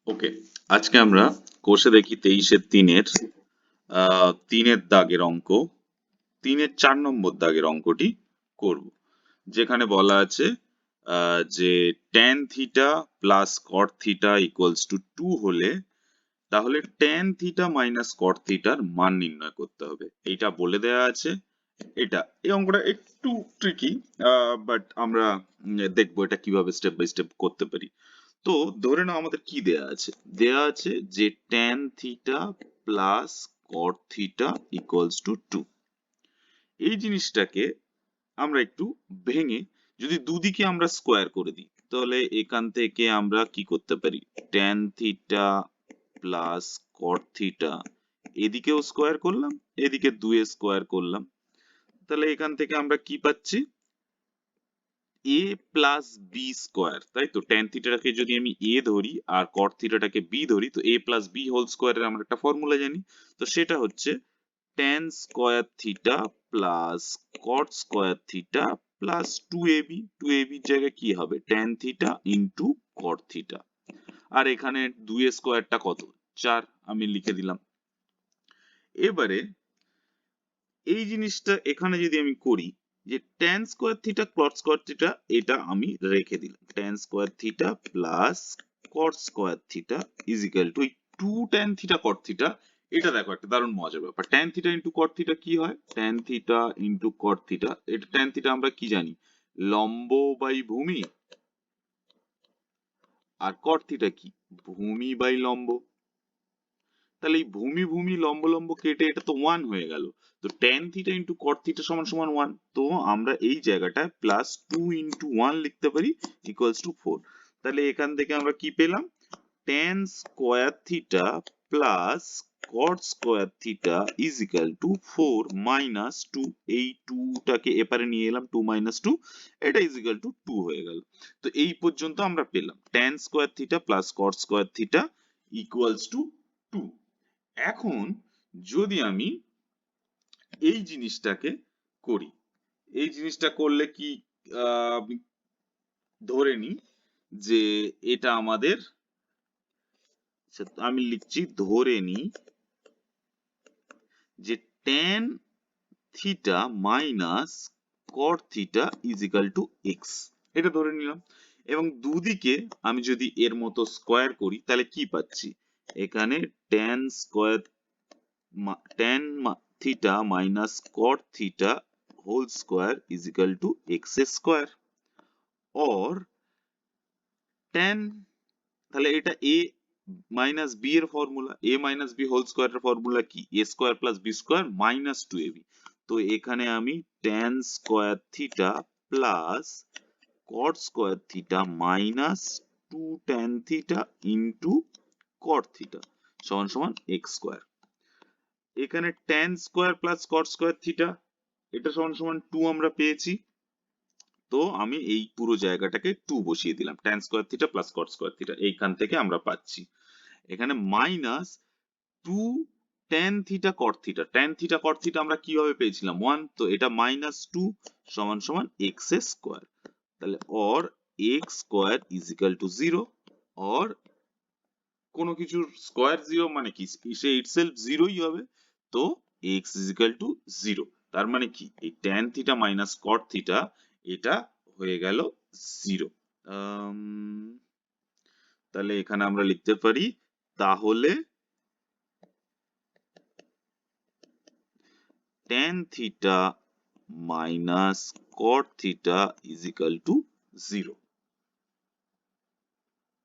ওকে, আজকে আমরা কোর্সে দেখি 23-এর 3-এর দাগের অঙ্ক, 3-এর 4 নম্বর দাগের অঙ্কটি করব। যেখানে বলা আছে যে tan theta plus cot theta equals to 2 হলে তাহলে tan থিটা মাইনাস cot থিটার মান নির্ণয় করতে হবে। এইটা বলে দেয়া আছে। এই অঙ্কটা একটু ট্রিকি, বাট আমরা দেখবো এটা কিভাবে স্টেপ বাই স্টেপ করতে পারি। তো ধরে নাও আমাদের কি দেয়া আছে, দেয়া আছে যে tan theta plus cot theta equals to 2। এই জিনিসটাকে আমরা একটু ভেঙে যদি দুদিকে আমরা স্কোয়ার করে দিই, তাহলে এখান থেকে আমরা কি করতে পারি, tan theta plus cot theta এদিকেও স্কোয়ার করলাম, এদিকে 2 স্কোয়ার করলাম, তাহলে এখান থেকে আমরা কি পাচ্ছি, a প্লাস বি স্কোয়ার, তাই তো। tan থিটাটাকে যদি আমি a ধরি আর cot থিটাটাকে b ধরি, তো a প্লাস b হোল স্কোয়ারের আমরা একটা ফর্মুলা জানি। তো সেটা হচ্ছে tan square theta plus cot square theta plus 2ab। 2ab এর জায়গায় কি হবে, tan theta into cot theta. আর এখানে 2 এর স্কোয়ারটা কত, 4, আমি লিখে দিলাম। এবারে এই জিনিসটা এখানে যদি আমি করি যে tan square theta cot square theta, এটা আমি রেখে দিলাম, tan square theta plus cot square theta is equal to 2 tan theta cot theta. এটা দেখো একটা দারুণ মজার ব্যাপার, tan theta into cot theta কি হয়, tan theta into cot theta, এটা tan থিটা আমরা কি জানি, লম্ব বাই ভূমি, আর cot থিটা কি, ভূমি বাই লম্ব। তাহলে এই ভূমি ভূমি লম্ব লম্ব কেটে এটা তো 1 হয়ে গেল। তো tan theta into cot theta সমান সমান 1। তো আমরা এই জায়গাটায় প্লাস 2 ইন্টু 1 লিখতে পারি ইকুয়ালস টু 4। তাহলে এখান থেকে আমরা কি পেলাম, tan square theta plus cot square theta is equal to 4 minus 2। এই 2 টাকে এপারে নিয়ে এলাম, 2 মাইনাস 2, এটা ইজ ইকুয়াল টু 2 হয়ে গেল। তো এই পর্যন্ত আমরা পেলাম tan square theta plus cot square theta equals to 2। এখন যদি আমি এই জিনিসটাকে করি, এই জিনিসটা করলে কি, আমি ধরে নিই যে এটা আমাদের, আমি লিখছি ধরে নিই যে tan theta minus cot theta is equal to x, এটা ধরে নিলাম। এবং দুদিকে আমি যদি এর মতো স্কোয়ার করি তাহলে কি পাচ্ছি, এখানে tan square tan theta minus cot theta whole square is equal to X square. Or tan, তাহলে এটা a মাইনাস বি এর formula, a minus B whole square এর ফর্মুলা কি, a square plus B square minus 2ab। তো এখানে আমি tan square theta plus cot square theta minus 2 tan theta into cot theta সমান সমান x স্কোয়ার। এখানে tan square plus cot square theta, এটা সমান সমান 2 আমরা পেয়েছি। তো আমি এই পুরো জায়গাটাকে 2 বসিয়ে দিলাম, tan square theta plus cot square theta এইখান থেকে আমরা পাচ্ছি। এখানে minus 2 tan theta cot theta, tan theta cot theta আমরা কিভাবে পেয়েছিলাম 1, তো এটা মাইনাস 2 সমান সমান x স্কোয়ার। তাহলে or x square is equal two 0, or কোনো কিছুর স্কোয়ার 0 মানে কি, সে ইটসেলফ 0ই হবে। তো x ইজ ইকাল টু 0, তার মানে কি এই tan theta minus cot theta এটা হয়ে গেল 0। তাহলে এখানে আমরা লিখতে পারি, তাহলে tan theta minus cot theta is equal two 0।